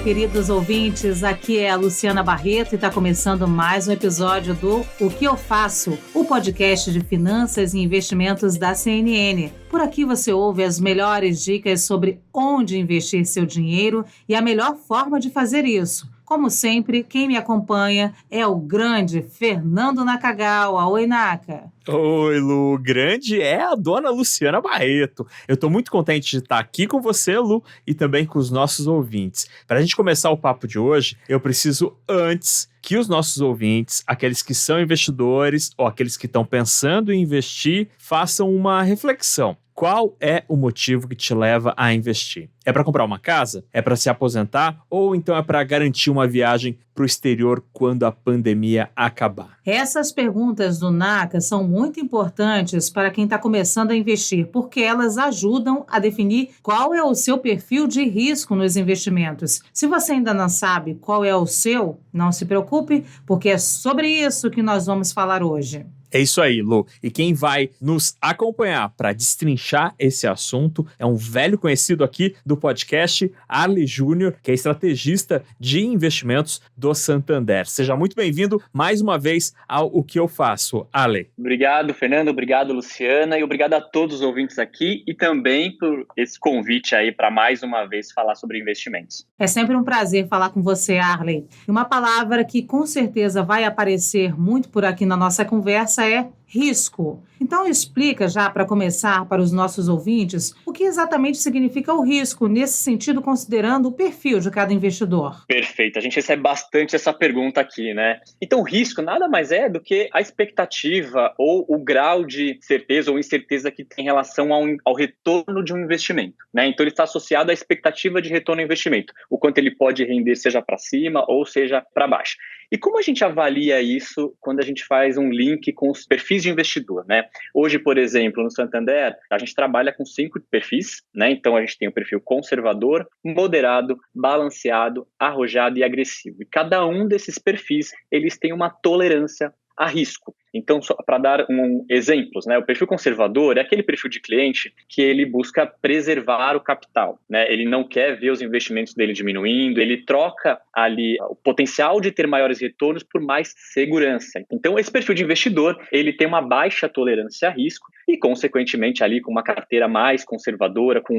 queridos ouvintes, aqui é a Luciana Barreto e está começando mais um episódio do O Que Eu Faço, o podcast de finanças e investimentos da CNN. Por aqui você ouve as melhores dicas sobre onde investir seu dinheiro e a melhor forma de fazer isso. Como sempre, quem me acompanha é o grande Fernando Nakagawa. Oi, Naka. Oi, Lu. Grande é a dona Luciana Barreto. Eu tô muito contente de estar aqui com você, Lu, e também com os nossos ouvintes. Para a gente começar o papo de hoje, eu preciso antes que os nossos ouvintes, aqueles que são investidores ou aqueles que estão pensando em investir, façam uma reflexão. Qual é o motivo que te leva a investir? É para comprar uma casa? É para se aposentar? Ou então é para garantir uma viagem para o exterior quando a pandemia acabar? Essas perguntas do Naka são muito importantes para quem está começando a investir, porque elas ajudam a definir qual é o seu perfil de risco nos investimentos. Se você ainda não sabe qual é o seu, não se preocupe, porque é sobre isso que nós vamos falar hoje. É isso aí, Lu. E quem vai nos acompanhar para destrinchar esse assunto é um velho conhecido aqui do podcast, Arley Júnior, que é estrategista de investimentos do Santander. Seja muito bem-vindo mais uma vez ao O Que Eu Faço, Arley. Obrigado, Fernando. Obrigado, Luciana. E obrigado a todos os ouvintes aqui e também por esse convite aí para mais uma vez falar sobre investimentos. É sempre um prazer falar com você, Arley. E uma palavra que com certeza vai aparecer muito por aqui na nossa conversa é risco. Então explica já para começar para os nossos ouvintes o que exatamente significa o risco nesse sentido, considerando o perfil de cada investidor. Perfeito, a gente recebe bastante essa pergunta aqui, né? Então o risco nada mais é do que a expectativa ou o grau de certeza ou incerteza que tem em relação ao retorno de um investimento, né? Então ele está associado à expectativa de retorno ao investimento, o quanto ele pode render seja para cima ou seja para baixo. E como a gente avalia isso quando a gente faz um link com os perfis de investidor, né? Hoje, por exemplo, no Santander, a gente trabalha com 5 perfis, né? Então a gente tem o perfil conservador, moderado, balanceado, arrojado e agressivo. E cada um desses perfis, eles têm uma tolerância a risco. Então, só para dar exemplos, né, o perfil conservador é aquele perfil de cliente que ele busca preservar o capital, né? Ele não quer ver os investimentos dele diminuindo, ele troca ali o potencial de ter maiores retornos por mais segurança. Então, esse perfil de investidor, ele tem uma baixa tolerância a risco e, consequentemente, ali com uma carteira mais conservadora, com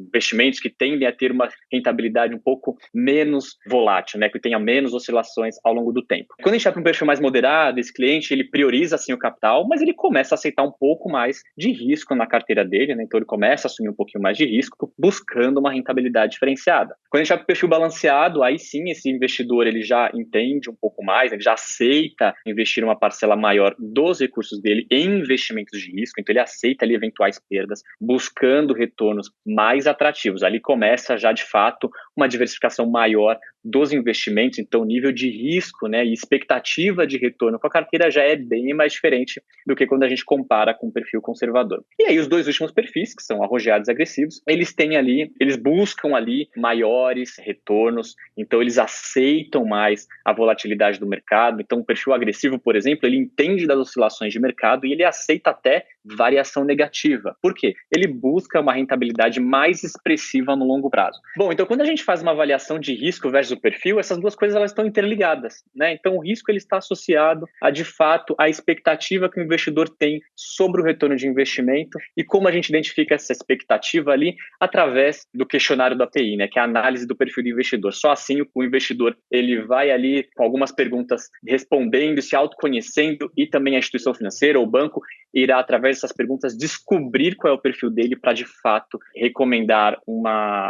investimentos que tendem a ter uma rentabilidade um pouco menos volátil, né, que tenha menos oscilações ao longo do tempo. Quando a gente vai para um perfil mais moderado, esse cliente, ele prioriza assim o capital, mas ele começa a aceitar um pouco mais de risco na carteira dele, né? Então ele começa a assumir um pouquinho mais de risco, buscando uma rentabilidade diferenciada. Quando a gente vai para o perfil balanceado, aí sim esse investidor ele já entende um pouco mais, ele já aceita investir uma parcela maior dos recursos dele em investimentos de risco, então ele aceita ali eventuais perdas, buscando retornos mais atrativos. Ali começa já de fato uma diversificação maior dos investimentos, então o nível de risco, né, e expectativa de retorno com a carteira já é bem mais diferente do que quando a gente compara com o perfil conservador. E aí os dois últimos perfis, que são arrojados e agressivos, eles buscam ali maiores retornos, então eles aceitam mais a volatilidade do mercado. Então o perfil agressivo, por exemplo, ele entende das oscilações de mercado e ele aceita até variação negativa. Por quê? Ele busca uma rentabilidade mais expressiva no longo prazo. Bom, então quando a gente faz uma avaliação de risco versus o perfil, essas duas coisas elas estão interligadas, né? Então o risco ele está associado a, de fato, a expectativa que o investidor tem sobre o retorno de investimento e como a gente identifica essa expectativa ali através do questionário da API, né? Que é a análise do perfil do investidor. Só assim o investidor ele vai ali com algumas perguntas respondendo, se autoconhecendo e também a instituição financeira ou o banco irá, através dessas perguntas, descobrir qual é o perfil dele para, de fato, recomendar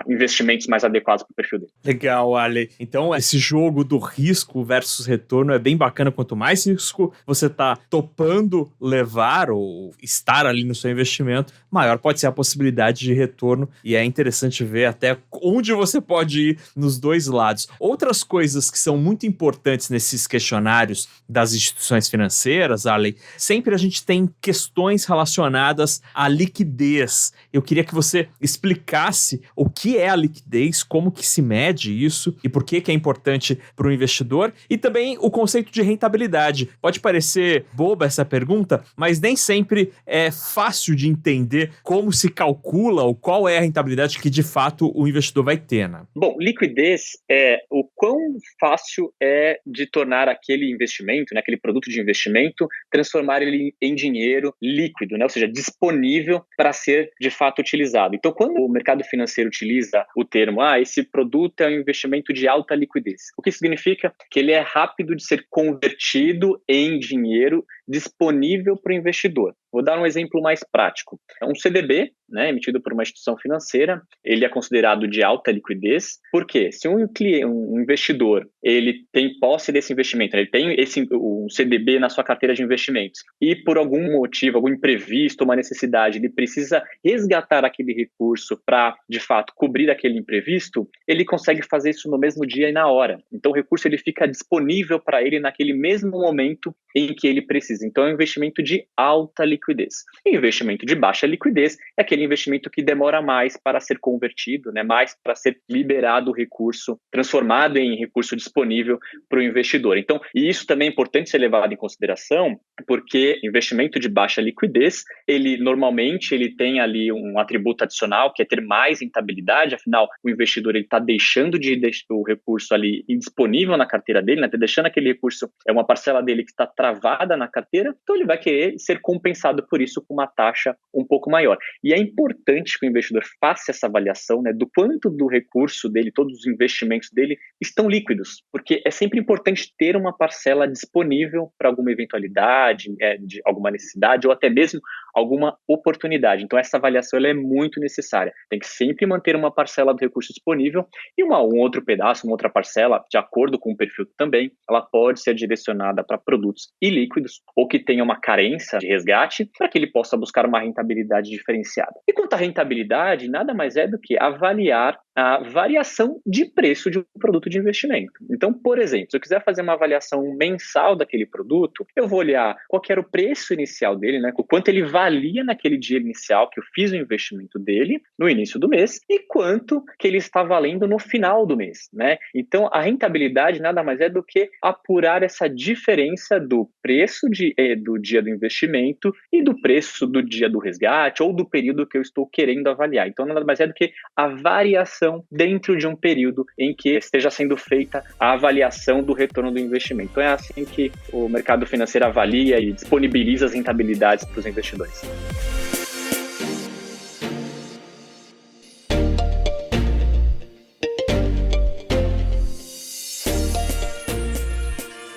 investimentos mais adequados para o perfil dele. Legal, Ale. Então, esse jogo do risco versus retorno é bem bacana. Quanto mais risco você está topando levar ou estar ali no seu investimento, maior pode ser a possibilidade de retorno. E é interessante ver até onde você pode ir nos dois lados. Outras coisas que são muito importantes nesses questionários das instituições financeiras, Ale, sempre a gente tem questões questões relacionadas à liquidez. Eu queria que você explicasse o que é a liquidez, como que se mede isso e por que é importante para o investidor, e também o conceito de rentabilidade. Pode parecer boba essa pergunta, mas nem sempre é fácil de entender como se calcula ou qual é a rentabilidade que de fato o investidor vai ter, né? Bom, liquidez é o quão fácil é de tornar aquele investimento, né, aquele produto de investimento, transformar ele em dinheiro líquido, né, ou seja, disponível para ser de fato utilizado. Então, quando o mercado financeiro utiliza o termo, esse produto é um investimento de alta liquidez, o que significa que ele é rápido de ser convertido em dinheiro disponível para o investidor. Vou dar um exemplo mais prático. É um CDB, né, emitido por uma instituição financeira, ele é considerado de alta liquidez, porque se um investidor ele tem posse desse investimento, ele tem um CDB na sua carteira de investimentos, e por algum motivo, algum imprevisto, uma necessidade, ele precisa resgatar aquele recurso para, de fato, cobrir aquele imprevisto, ele consegue fazer isso no mesmo dia e na hora. Então o recurso ele fica disponível para ele naquele mesmo momento em que ele precisa. Então é um investimento de alta liquidez. E investimento de baixa liquidez é aquele investimento que demora mais para ser convertido, né, mais para ser liberado o recurso, transformado em recurso disponível para o investidor. Então, e isso também é importante ser levado em consideração, porque investimento de baixa liquidez, ele normalmente ele tem ali um atributo adicional, que é ter mais rentabilidade, afinal, o investidor está deixando de deixar o recurso ali indisponível na carteira dele, né, deixando aquele recurso, é uma parcela dele que está travada na carteira, então ele vai querer ser compensado por isso com uma taxa um pouco maior. E é importante que o investidor faça essa avaliação, né, do quanto do recurso dele, todos os investimentos dele estão líquidos, porque é sempre importante ter uma parcela disponível para alguma eventualidade, de alguma necessidade ou até mesmo alguma oportunidade. Então essa avaliação ela é muito necessária. Tem que sempre manter uma parcela do recurso disponível e um outro pedaço, uma outra parcela, de acordo com o perfil também, ela pode ser direcionada para produtos ilíquidos ou que tenha uma carência de resgate para que ele possa buscar uma rentabilidade diferenciada. E quanto à rentabilidade, nada mais é do que avaliar a variação de preço de um produto de investimento. Então, por exemplo, se eu quiser fazer uma avaliação mensal daquele produto, eu vou olhar qual que era o preço inicial dele, né, o quanto ele valia naquele dia inicial que eu fiz o investimento dele, no início do mês, e quanto que ele está valendo no final do mês, né? Então, a rentabilidade nada mais é do que apurar essa diferença do preço do dia do investimento e do preço do dia do resgate ou do período que eu estou querendo avaliar. Então, nada mais é do que a variação dentro de um período em que esteja sendo feita a avaliação do retorno do investimento. Então, é assim que o mercado financeiro avalia e disponibiliza as rentabilidades para os investidores.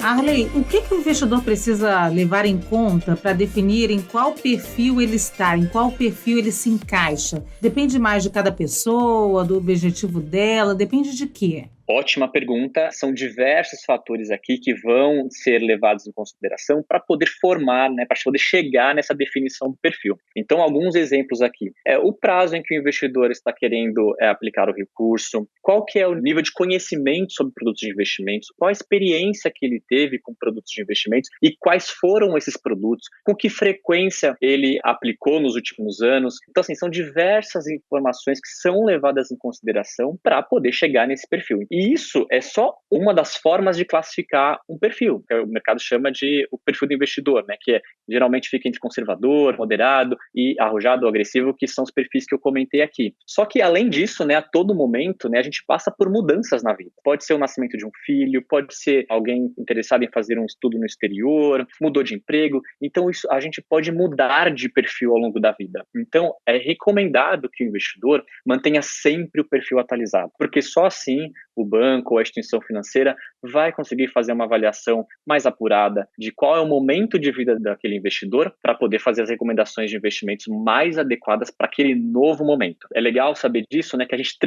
Arley, o que o investidor precisa levar em conta para definir em qual perfil ele está, em qual perfil ele se encaixa? Depende mais de cada pessoa, do objetivo dela, depende de quê? Ótima pergunta. São diversos fatores aqui que vão ser levados em consideração para poder formar, né, para poder chegar nessa definição do perfil. Então, alguns exemplos aqui. O prazo em que o investidor está querendo aplicar o recurso, qual que é o nível de conhecimento sobre produtos de investimentos, qual a experiência que ele teve com produtos de investimentos e quais foram esses produtos, com que frequência ele aplicou nos últimos anos. Então, assim, são diversas informações que são levadas em consideração para poder chegar nesse perfil. E isso é só uma das formas de classificar um perfil, que o mercado chama de o perfil do investidor, né? Que geralmente fica entre conservador, moderado e arrojado ou agressivo, que são os perfis que eu comentei aqui. Só que, além disso, né, a todo momento, né, a gente passa por mudanças na vida. Pode ser o nascimento de um filho, pode ser alguém interessado em fazer um estudo no exterior, mudou de emprego. Então, isso a gente pode mudar de perfil ao longo da vida. Então, é recomendado que o investidor mantenha sempre o perfil atualizado, porque só assim o banco ou a instituição financeira vai conseguir fazer uma avaliação mais apurada de qual é o momento de vida daquele investidor para poder fazer as recomendações de investimentos mais adequadas para aquele novo momento. É legal saber disso, né, que a gente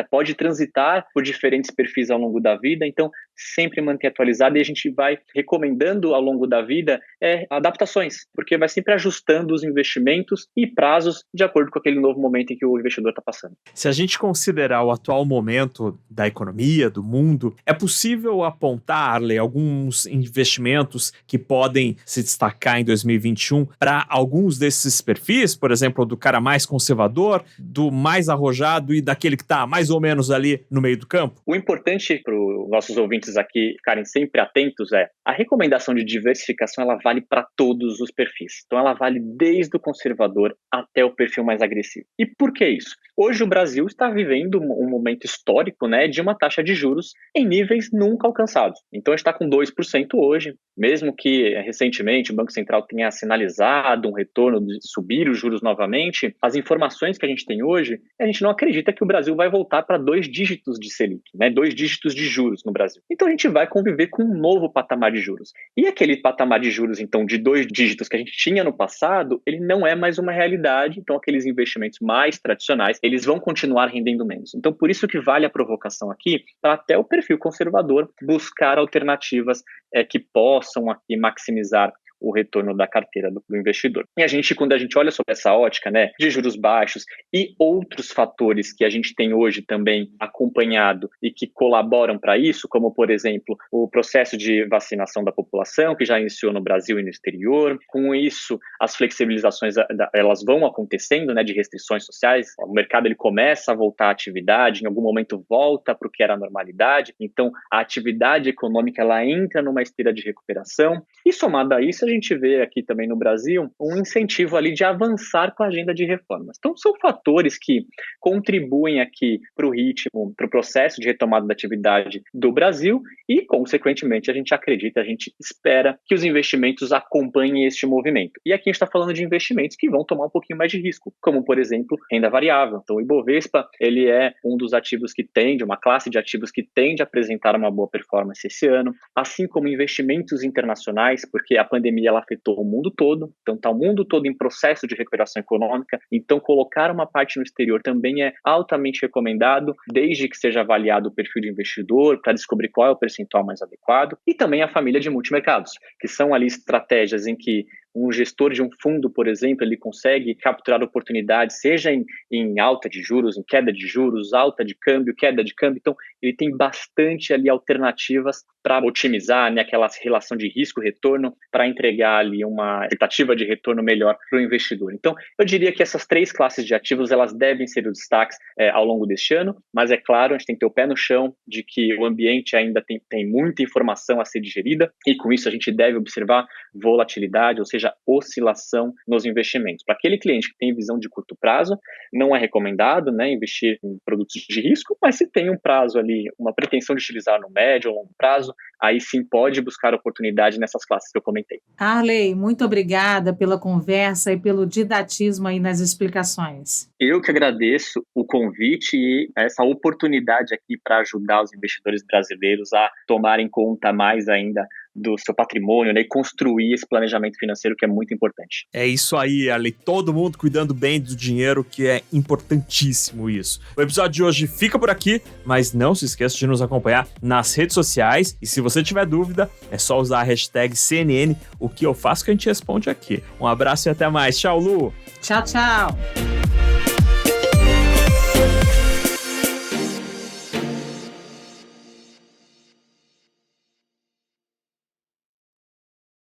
pode transitar por diferentes perfis ao longo da vida, então sempre manter atualizado e a gente vai recomendando ao longo da vida adaptações, porque vai sempre ajustando os investimentos e prazos de acordo com aquele novo momento em que o investidor está passando. Se a gente considerar o atual momento da economia, do mundo, é possível possível apontar, Arley, alguns investimentos que podem se destacar em 2021 para alguns desses perfis, por exemplo, do cara mais conservador, do mais arrojado e daquele que está mais ou menos ali no meio do campo? O importante para os nossos ouvintes aqui ficarem sempre atentos é a recomendação de diversificação, ela vale para todos os perfis. Então ela vale desde o conservador até o perfil mais agressivo. E por que isso? Hoje o Brasil está vivendo um momento histórico, né, de uma taxa de juros em níveis nunca alcançados. Então a gente está com 2% hoje, mesmo que recentemente o Banco Central tenha sinalizado um retorno de subir os juros novamente, as informações que a gente tem hoje, a gente não acredita que o Brasil vai voltar para 2 dígitos de Selic, né, 2 dígitos de juros no Brasil. Então a gente vai conviver com um novo patamar de juros. E aquele patamar de juros, então, de 2 dígitos que a gente tinha no passado, ele não é mais uma realidade, então aqueles investimentos mais tradicionais, eles vão continuar rendendo menos. Então por isso que vale a provocação aqui, para até o perfil conservador buscar alternativas que possam aqui maximizar o retorno da carteira do investidor. E quando a gente olha sobre essa ótica, né, de juros baixos e outros fatores que a gente tem hoje também acompanhado e que colaboram para isso, como, por exemplo, o processo de vacinação da população, que já iniciou no Brasil e no exterior. Com isso, as flexibilizações, elas vão acontecendo, né, de restrições sociais. O mercado ele começa a voltar à atividade, em algum momento volta para o que era a normalidade. Então, a atividade econômica, ela entra numa esteira de recuperação. E somado a isso, a gente vê aqui também no Brasil um incentivo ali de avançar com a agenda de reformas. Então, são fatores que contribuem aqui para o ritmo, para o processo de retomada da atividade do Brasil e, consequentemente, a gente acredita, a gente espera que os investimentos acompanhem este movimento. E aqui a gente está falando de investimentos que vão tomar um pouquinho mais de risco, como, por exemplo, renda variável. Então, o Ibovespa, ele é um dos ativos que tende, uma classe de ativos que tende a apresentar uma boa performance esse ano, assim como investimentos internacionais, porque a pandemia ela afetou o mundo todo, então está o mundo todo em processo de recuperação econômica, então colocar uma parte no exterior também é altamente recomendado, desde que seja avaliado o perfil de investidor, para descobrir qual é o percentual mais adequado, e também a família de multimercados, que são ali estratégias em que um gestor de um fundo, por exemplo, ele consegue capturar oportunidades, seja em alta de juros, em queda de juros, alta de câmbio, queda de câmbio. Então, ele tem bastante ali alternativas para otimizar, né, aquela relação de risco-retorno, para entregar ali uma expectativa de retorno melhor para o investidor. Então, eu diria que essas 3 classes de ativos, elas devem ser os destaques ao longo deste ano, mas é claro, a gente tem que ter o pé no chão de que o ambiente ainda tem muita informação a ser digerida e com isso a gente deve observar volatilidade, ou seja, oscilação nos investimentos. Para aquele cliente que tem visão de curto prazo, não é recomendado, né, investir em produtos de risco, mas se tem um prazo ali, uma pretensão de utilizar no médio ou longo prazo, aí sim pode buscar oportunidade nessas classes que eu comentei. Arley, muito obrigada pela conversa e pelo didatismo aí nas explicações. Eu que agradeço o convite e essa oportunidade aqui para ajudar os investidores brasileiros a tomarem conta mais ainda do seu patrimônio, né, e construir esse planejamento financeiro que é muito importante. É isso aí, Arley. Todo mundo cuidando bem do dinheiro, que é importantíssimo isso. O episódio de hoje fica por aqui, mas não se esqueça de nos acompanhar nas redes sociais e se você tiver dúvida, é só usar a hashtag CNN, o que eu faço que a gente responde aqui. Um abraço e até mais. Tchau, Lu! Tchau, tchau!